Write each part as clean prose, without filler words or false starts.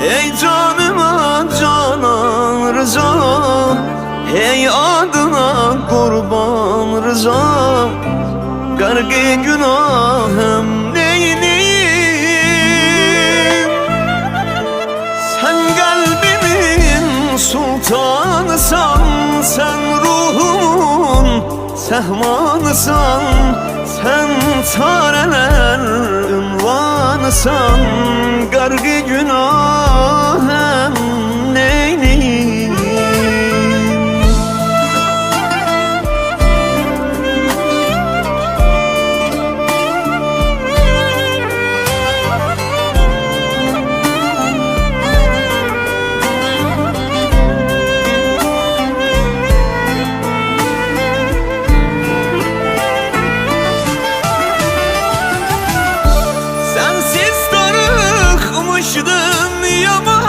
Ey canıma canan Rıza, hey adına kurban Rıza. Gargı günahım neyleyim? Sen kalbimin sultanısan, sen ruhumun sehmanısan, sen çareler ünvanısan. Gargı günahım neyleyim? Dünyama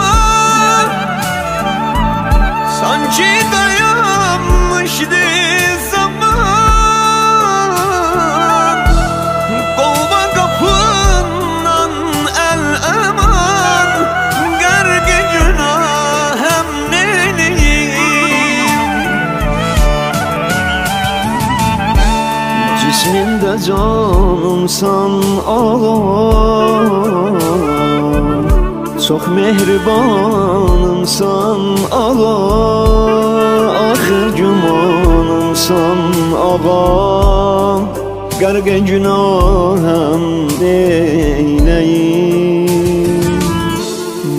sanki dayanmıştı zaman. Kovma kapından el eman, gargı günahım neyleyim? Cismimde canımsan ağlar, çok mehribanımsan Allah, ahir gümanımsan ağa. Gargı günahım neyleyim?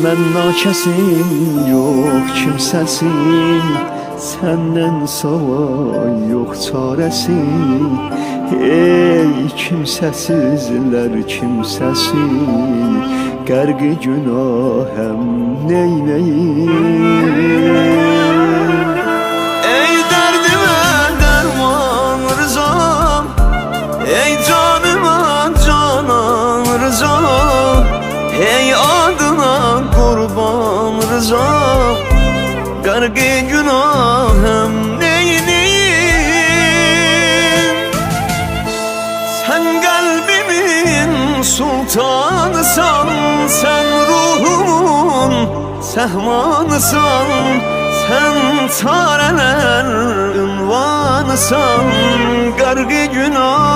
Mən nakəsim, yox kimsəsin, səndən savay yox çarəsi. Ey kimsəsizlər kimsəsi, gargı günahım neyleyim? Ey derdime derman Rıza, ey canıma canan Rıza, hey adına kurban Rıza. Gargı günahım neyleyim? Sen kalbimin sultanısan, sen ruhumun sehmanısan, sen çareler ünvanısan. Gargı günah